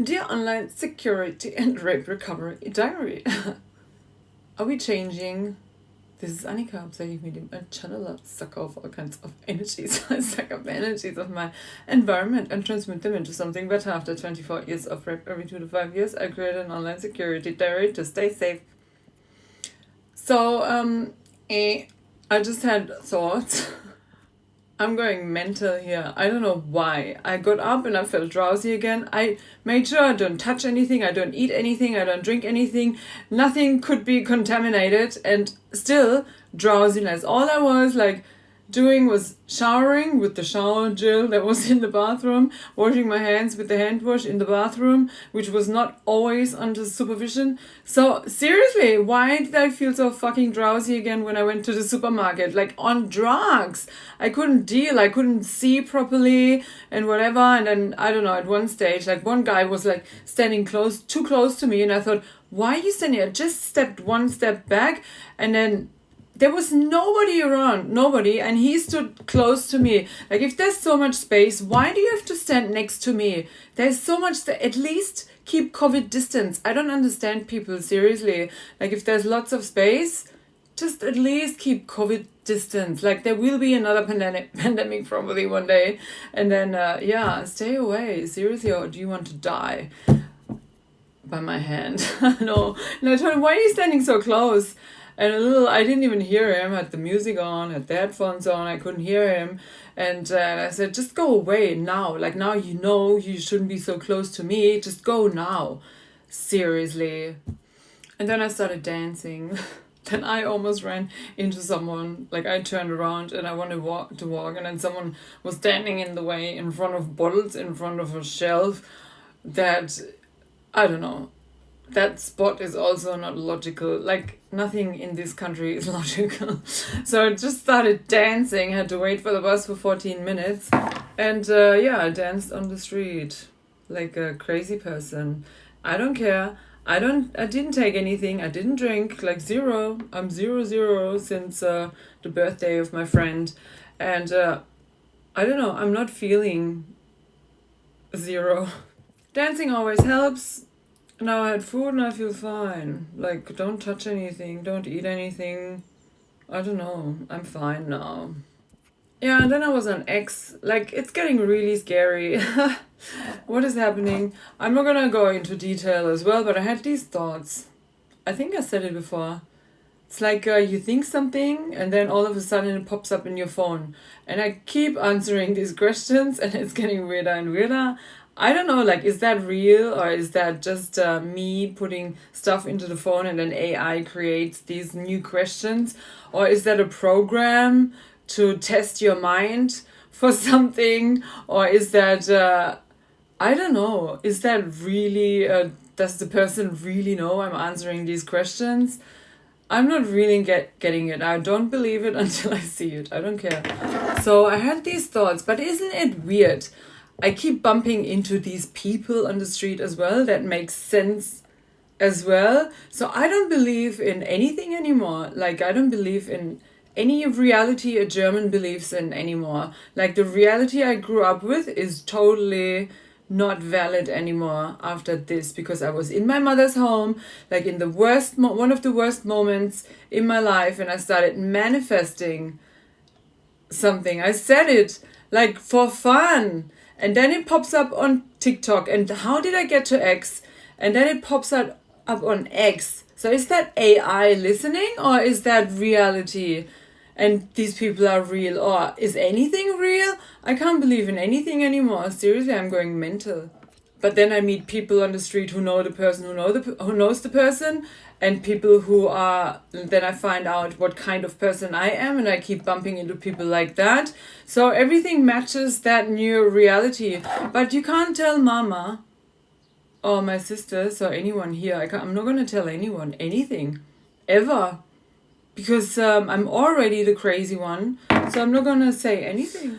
Dear Online Security and Rape Recovery Diary. Are we changing? This is Annika, psychic medium and channeler, sucker of all kinds of energies. I suck up the energies of my environment and transmit them into something better. After 24 years of rape every 2 to 5 years, I created an online security diary to stay safe. So, I just had thoughts. I'm going mental here. I don't know why. I got up and I felt drowsy again. I made sure I don't touch anything, I don't eat anything, I don't drink anything. Nothing could be contaminated, and still drowsiness. All I was doing was showering with the shower gel that was in the bathroom, washing my hands with the hand wash in the bathroom, which was not always under supervision. So seriously, why did I feel so fucking drowsy again when I went to the supermarket? Like on drugs. I couldn't deal, I couldn't see properly and whatever. And then, I don't know, at one stage, one guy was standing too close to me, and I thought, why are you standing here? I just stepped one step back, and then there was nobody around, and he stood close to me. If there's so much space, why do you have to stand next to me? There's so much, at least keep COVID distance. I don't understand people, seriously. If there's lots of space, just at least keep COVID distance. There will be another pandemic probably one day. And then, stay away, seriously, or do you want to die? By my hand. No, I told him, why are you standing so close? And I didn't even hear him, had the music on, had the headphones on, I couldn't hear him. And I said, just go away now. Now you shouldn't be so close to me. Just go now. Seriously. And then I started dancing. Then I almost ran into someone. I turned around and I wanted to walk. And then someone was standing in the way in front of bottles, in front of a shelf that, I don't know. That spot is also not logical. Nothing in this country is logical. So I just started dancing, had to wait for the bus for 14 minutes. And I danced on the street like a crazy person. I don't care. I didn't take anything. I didn't drink, zero. I'm 0 since the birthday of my friend. And I don't know, I'm not feeling 0. Dancing always helps. Now I had food and I feel fine. Don't touch anything, don't eat anything. I don't know, I'm fine now. Yeah, and then I was on X. It's getting really scary. What is happening? I'm not gonna go into detail as well, but I had these thoughts. I think I said it before. It's you think something and then all of a sudden it pops up in your phone. And I keep answering these questions and it's getting weirder and weirder. I don't know, is that real or is that just me putting stuff into the phone and then AI creates these new questions? Or is that a program to test your mind for something? Or is that, I don't know, is that really, does the person really know I'm answering these questions? I'm not really getting it. I don't believe it until I see it. I don't care. So I had these thoughts, but isn't it weird? I keep bumping into these people on the street as well. That makes sense as well. So I don't believe in anything anymore. I don't believe in any reality a German believes in anymore. The reality I grew up with is totally not valid anymore after this, because I was in my mother's home, in the worst, one of the worst moments in my life, and I started manifesting something. I said it for fun. And then it pops up on TikTok. And how did I get to X? And then it pops up on X. So is that AI listening or is that reality? And these people are real. Or is anything real? I can't believe in anything anymore. Seriously, I'm going mental. But then I meet people on the street who know the person, who knows the person, and people who are, then I find out what kind of person I am, and I keep bumping into people like that. So everything matches that new reality. But you can't tell mama or my sisters or anyone here. I'm not going to tell anyone anything, ever. Because I'm already the crazy one, so I'm not going to say anything.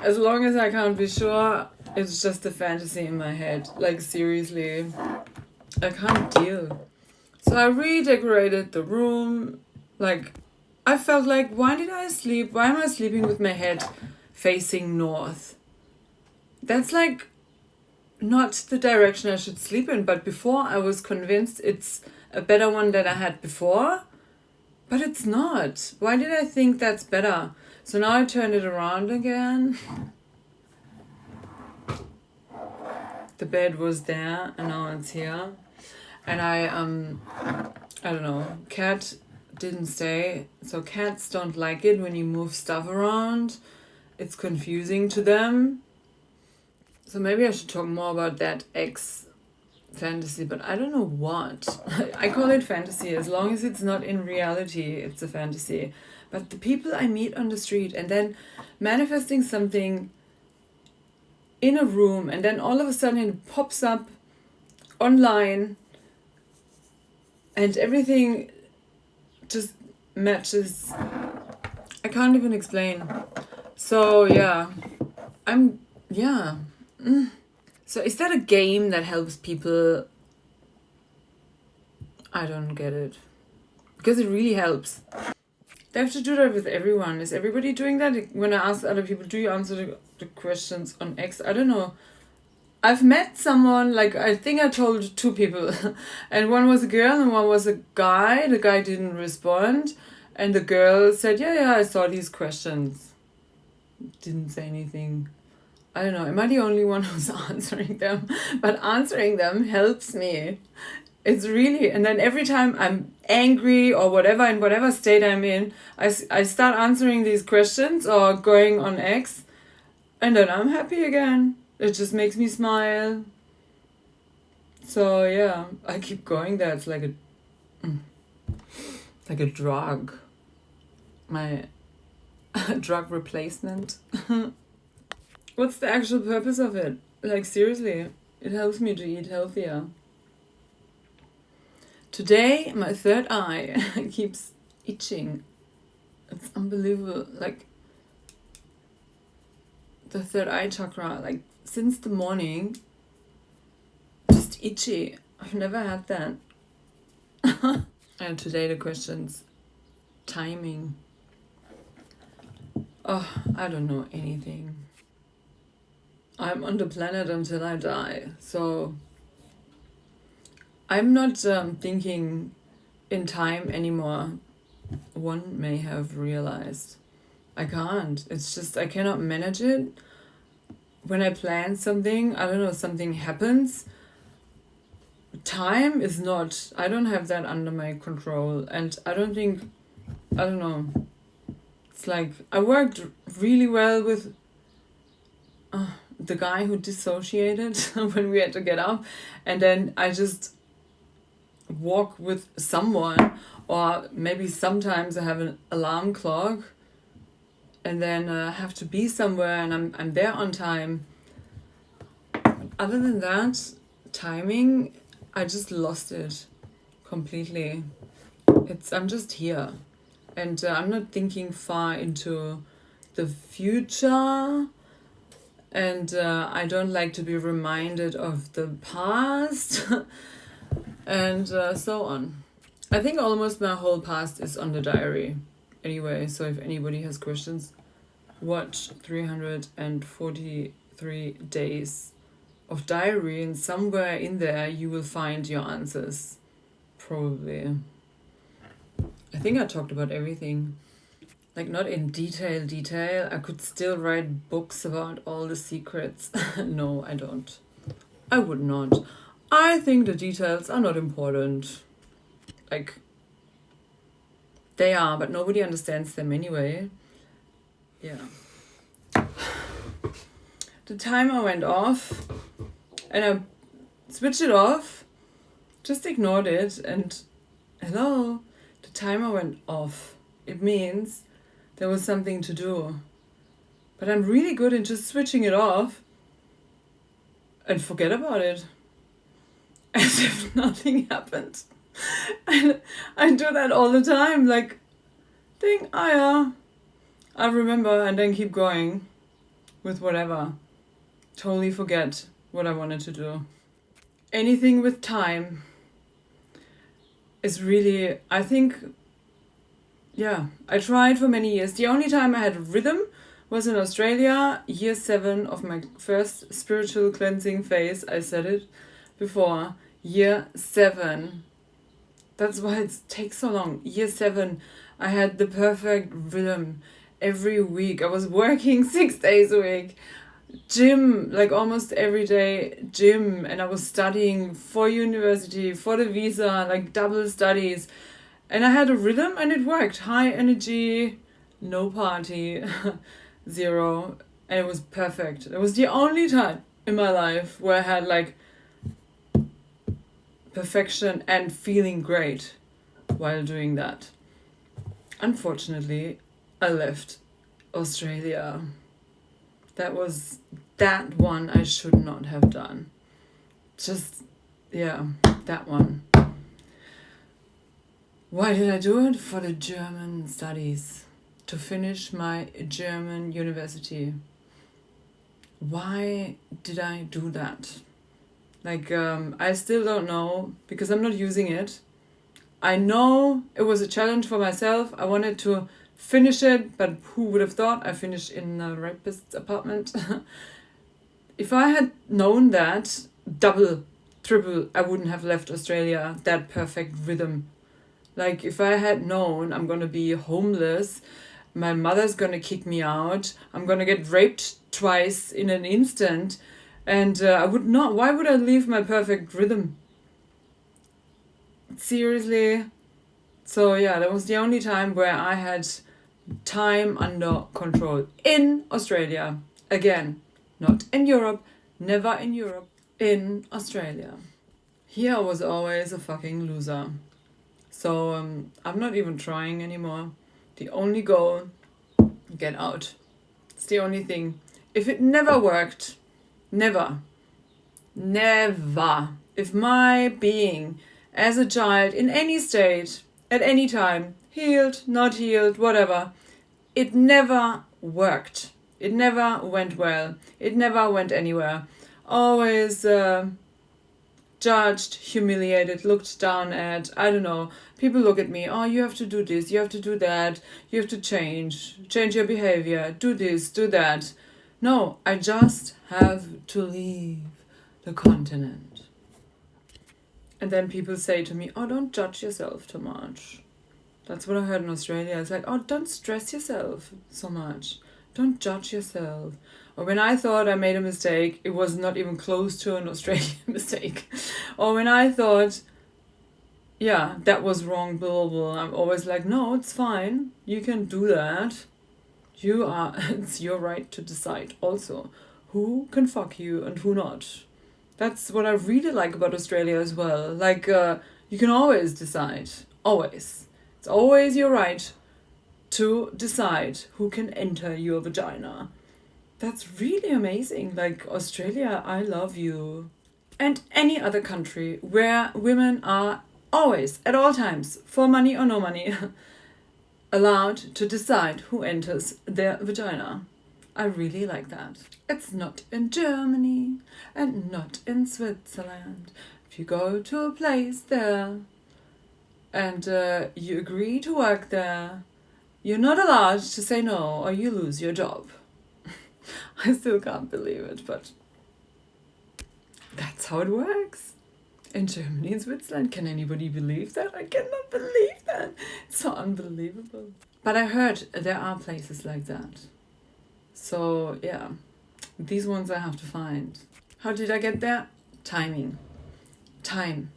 As long as I can't be sure, it's just a fantasy in my head. Seriously, I can't deal. So I redecorated the room. I felt why did I sleep? Why am I sleeping with my head facing north? That's not the direction I should sleep in, but before I was convinced it's a better one than I had before, but it's not. Why did I think that's better? So now I turned it around again. The bed was there and now it's here. And I don't know, cat didn't stay. So cats don't like it when you move stuff around. It's confusing to them. So maybe I should talk more about that ex fantasy, but I don't know what. I call it fantasy. As long as it's not in reality, it's a fantasy. But the people I meet on the street and then manifesting something in a room and then all of a sudden it pops up online and everything just matches. I can't even explain. So yeah, So is that a game that helps people? I don't get it. Because it really helps. They have to do that with everyone. Is everybody doing that? When I ask other people, do you answer the questions on X? I don't know. I've met someone, like I think I told 2 people. And one was a girl and one was a guy. The guy didn't respond. And the girl said, yeah, I saw these questions. Didn't say anything. I don't know, am I the only one who's answering them? But answering them helps me. It's really, and then every time I'm angry or whatever, in whatever state I'm in, I start answering these questions or going on X, and then I'm happy again. It just makes me smile. So yeah, I keep going there. It's like a drug. My drug replacement. What's the actual purpose of it? Like seriously, it helps me to eat healthier. Today, my third eye keeps itching. It's unbelievable. Like the third eye chakra, like since the morning, just itchy. I've never had that. And today the questions, timing. Oh, I don't know anything. I'm on the planet until I die, so I'm not thinking in time anymore. One may have realized. I can't. It's just I cannot manage it. When I plan something, I don't know, something happens. Time is not, I don't have that under my control. And I don't know. It's like, I worked really well with the guy who dissociated when we had to get up, and then I just walk with someone, or maybe sometimes I have an alarm clock and then have to be somewhere and I'm there on time. Other than that, timing, I just lost it completely. I'm just here, and I'm not thinking far into the future. And I don't like to be reminded of the past and so on. I think almost my whole past is on the diary anyway. So if anybody has questions, watch 343 days of diary, and somewhere in there you will find your answers. Probably. I think I talked about everything. Like not in detail. I could still write books about all the secrets. No, I don't. I would not. I think the details are not important. Like, they are, but nobody understands them anyway. Yeah. The timer went off and I switched it off, just ignored it, and hello, the timer went off. It means there was something to do. But I'm really good in just switching it off and forget about it. As if nothing happened. And I do that all the time. Like, think, oh yeah, I remember, and then keep going with whatever. Totally forget what I wanted to do. Anything with time is really, I think, yeah, I tried for many years. The only time I had rhythm Was in Australia, year 7 of my first spiritual cleansing phase. I said it before. Year 7. That's why it takes so long. Year 7, I had the perfect rhythm every week. I was working 6 days a week. Gym, like almost every day, gym. And I was studying for university, for the visa, like double studies. And I had a rhythm and it worked. High energy, no party, 0. And it was perfect. It was the only time in my life where I had like perfection and feeling great while doing that. Unfortunately, I left Australia. That was that one I should not have done. Just, yeah, that one. Why did I do it? For the German studies. To finish my German university. Why did I do that? Like, I still don't know, because I'm not using it. I know it was a challenge for myself. I wanted to finish it, but who would have thought I finished in a rapist's apartment? If I had known that, double, triple, I wouldn't have left Australia. That perfect rhythm. Like, if I had known I'm gonna be homeless, my mother's gonna kick me out, I'm gonna get raped twice in an instant, and I would not. Why would I leave my perfect rhythm? Seriously? So yeah, that was the only time where I had time under control. In Australia. Again, not in Europe, never in Europe, in Australia. Here I was always a fucking loser. So I'm not even trying anymore. The only goal, get out. It's the only thing. If it never worked, never, if my being as a child in any state, at any time, healed, not healed, whatever, it never worked. It never went well. It never went anywhere. Always judged, humiliated, looked down at, I don't know. People look at me, oh, you have to do this, you have to do that, you have to change your behavior, do this, do that. No, I just have to leave the continent. And then people say to me, oh, don't judge yourself too much. That's what I heard in Australia. It's like, oh, don't stress yourself so much. Don't judge yourself. Or when I thought I made a mistake, it was not even close to an Australian mistake. Or when I thought, yeah, that was wrong, blah, blah, blah, I'm always like, no, it's fine. You can do that. It's your right to decide also who can fuck you and who not. That's what I really like about Australia as well. Like, you can always decide. Always. It's always your right to decide who can enter your vagina. That's really amazing. Like, Australia, I love you. And any other country where women are always, at all times, for money or no money, allowed to decide who enters their vagina. I really like that. It's not in Germany and not in Switzerland. If you go to a place there and you agree to work there, you're not allowed to say no or you lose your job. I still can't believe it, but that's how it works. In Germany and Switzerland. Can anybody believe that? I cannot believe that. It's so unbelievable. But I heard there are places like that. So yeah, these ones I have to find. How did I get there? Timing. Time.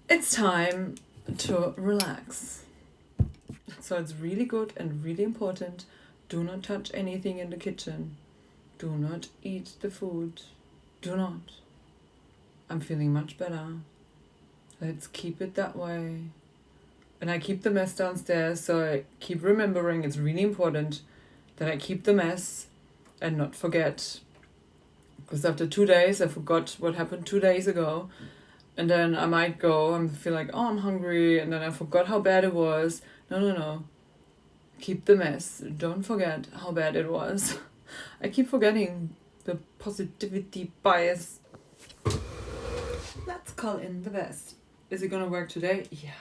It's time to relax. So it's really good and really important. Do not touch anything in the kitchen. Do not eat the food. Do not. I'm feeling much better. Let's keep it that way. And I keep the mess downstairs, so I keep remembering it's really important that I keep the mess and not forget. Because after 2 days, I forgot what happened 2 days ago. And then I might go and feel like, oh, I'm hungry. And then I forgot how bad it was. No. Keep the mess. Don't forget how bad it was. I keep forgetting the positivity bias. Let's call in the best. Is it gonna work today? Yeah.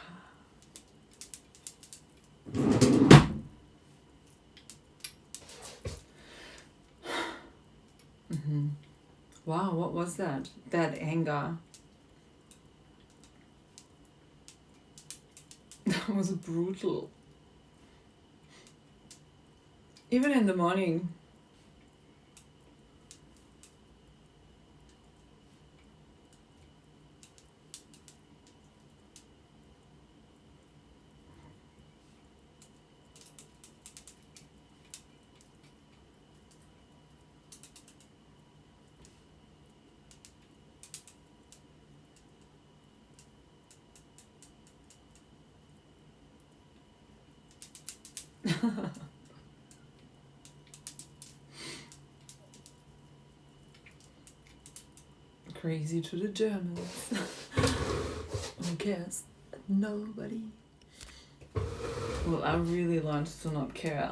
Wow, what was that? That anger. That was brutal. Even in the morning. Crazy to the Germans. Who cares? Nobody. Well, I really learned to not care.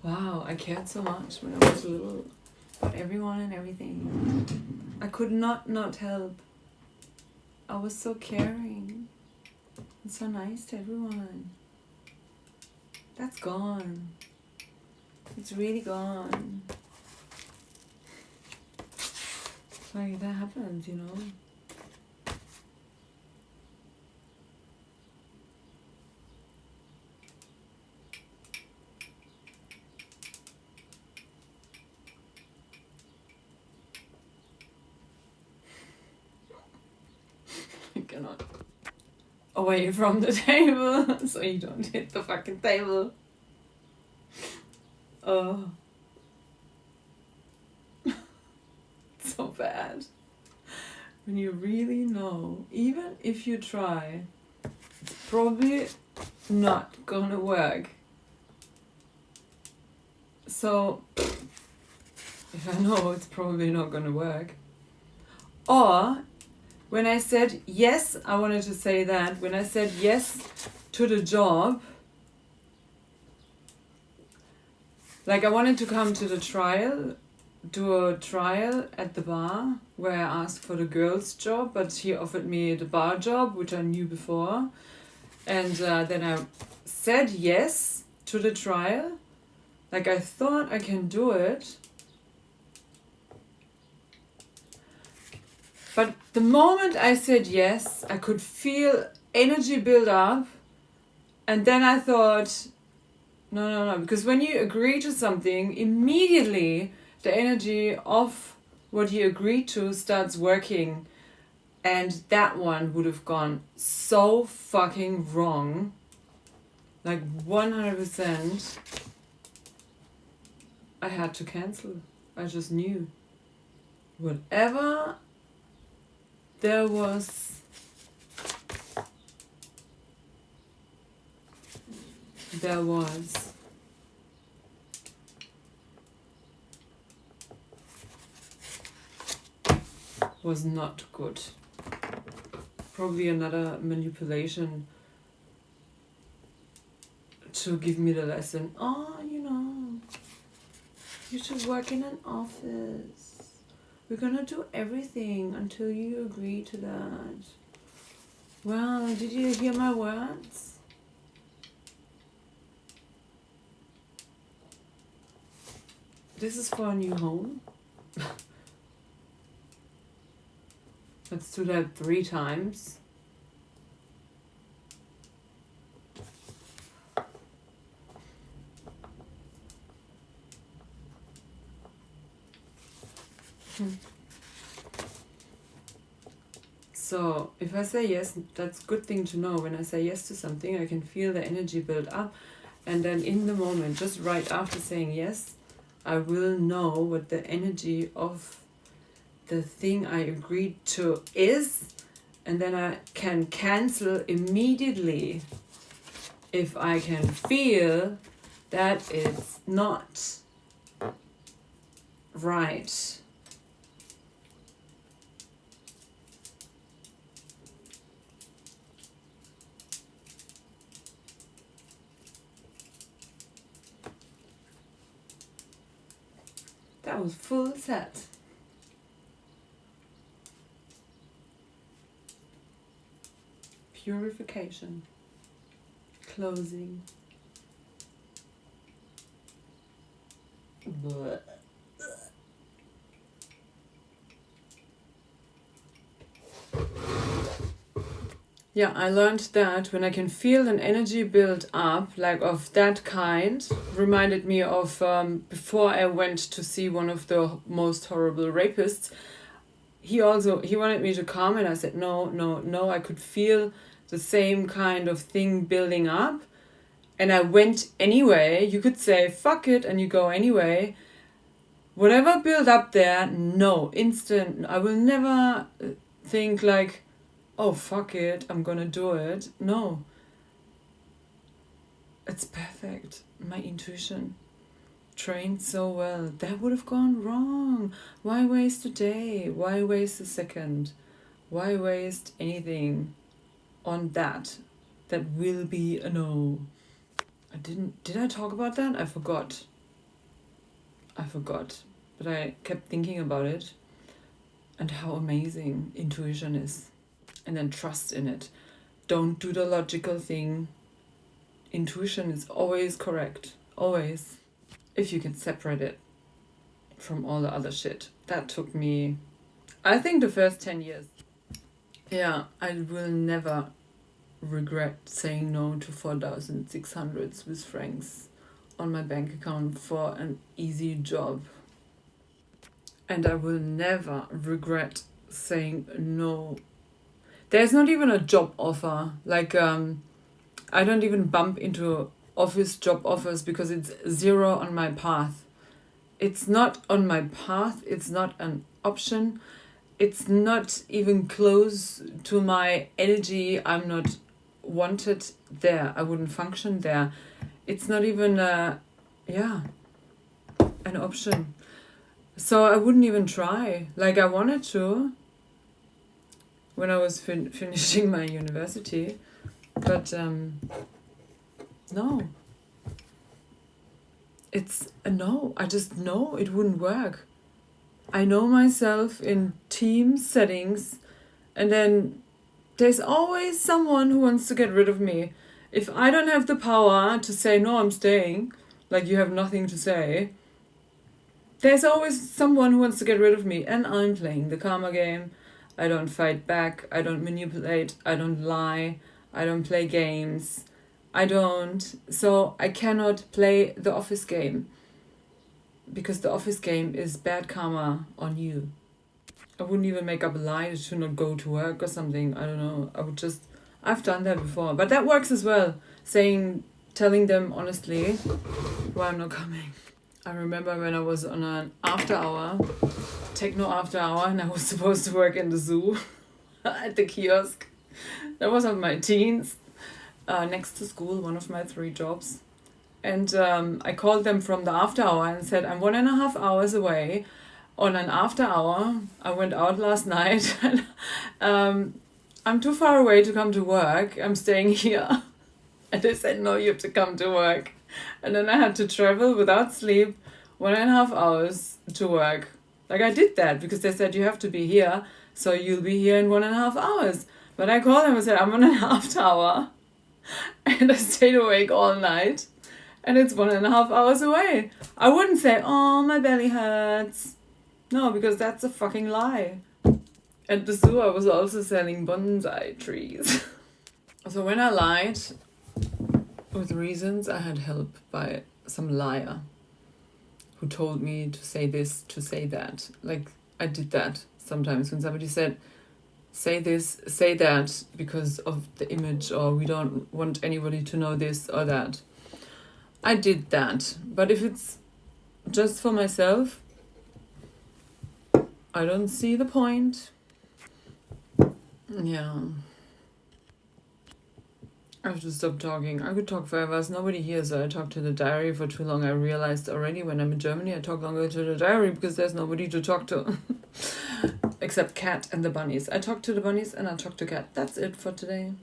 Wow, I cared so much when I was little. About everyone and everything. I could not help. I was so caring. And so nice to everyone. That's gone. It's really gone. Like, that happens, you know? You cannot. Away from the table, so you don't hit the fucking table. Oh. So bad. When you really know, even if you try, it's probably not gonna work. So, if I know it's probably not gonna work. Or, when I said yes, I wanted to say that, when I said yes to the job, like I wanted to come to the trial, do a trial at the bar where I asked for the girl's job, but he offered me the bar job, which I knew before. And then I said yes to the trial. Like, I thought I can do it. But the moment I said yes, I could feel energy build up. And then I thought, no, because when you agree to something, immediately the energy of what you agreed to starts working. And that one would have gone so fucking wrong. Like 100%. I had to cancel. I just knew. Whatever there was, was not good. Probably another manipulation to give me the lesson. Oh, you know, you should work in an office. We're gonna do everything until you agree to that. Well, did you hear my words? This is for a new home. Let's do that 3 times. So, if I say yes, that's a good thing to know. When I say yes to something, I can feel the energy build up. And then in the moment, just right after saying yes, I will know what the energy of the thing I agreed to is. And then I can cancel immediately if I can feel that it's not right. That was full set. Purification. Closing. Blech. Yeah, I learned that when I can feel an energy build up, like of that kind, reminded me of before I went to see one of the most horrible rapists. He wanted me to come, and I said no. I could feel the same kind of thing building up, and I went anyway. You could say fuck it and you go anyway. Whatever built up there, no, instant. I will never think like, oh fuck it, I'm gonna do it. No, it's perfect. My intuition trained so well. That would have gone wrong. Why waste a day? Why waste a second? Why waste anything on that will be a no? Did I talk about that? I forgot, but I kept thinking about it and how amazing intuition is. And then trust in it. Don't do the logical thing. Intuition is always correct. Always. If you can separate it from all the other shit. That took me, I think, the first 10 years. Yeah, I will never regret saying no to 4,600 Swiss francs on my bank account for an easy job. And I will never regret saying no. There's not even a job offer. Like, I don't even bump into office job offers because it's zero on my path. It's not on my path. It's not an option. It's not even close to my energy. I'm not wanted there. I wouldn't function there. It's not even an option. So I wouldn't even try. Like, I wanted to when I was finishing my university, but no. It's a no. I just know it wouldn't work. I know myself in team settings, and then there's always someone who wants to get rid of me. If I don't have the power to say, no, I'm staying, like you have nothing to say, there's always someone who wants to get rid of me, and I'm playing the karma game. I don't fight back. I don't manipulate. I don't lie. I don't play games. So I cannot play the office game, because the office game is bad karma on you. I wouldn't even make up a lie to not go to work or something. I don't know. I've done that before. But that works as well. Telling them honestly why I'm not coming. I remember when I was on an techno after hour, and I was supposed to work in the zoo at the kiosk. That was of my teens, next to school, one of my 3 jobs. And I called them from the after hour and said, I'm 1.5 hours away on an after hour. I went out last night and I'm too far away to come to work. I'm staying here. And they said, no, you have to come to work. And then I had to travel without sleep 1.5 hours to work. Like, I did that because they said you have to be here, so you'll be here in 1.5 hours. But I called them and said, I'm on an after hour. And I stayed awake all night. And it's 1.5 hours away. I wouldn't say, oh, my belly hurts. No, because that's a fucking lie. At the zoo, I was also selling bonsai trees. So when I lied with reasons, I had help by some liar who told me to say this, to say that. Like, I did that sometimes when somebody said, say this, say that because of the image, or we don't want anybody to know this or that. I did that. But if it's just for myself, I don't see the point. Yeah. I have to stop talking. I could talk forever. There's nobody here, so I talked to the diary for too long. I realized already when I'm in Germany, I talk longer to the diary because there's nobody to talk to. Except Cat and the bunnies. I talk to the bunnies and I talk to Cat. That's it for today.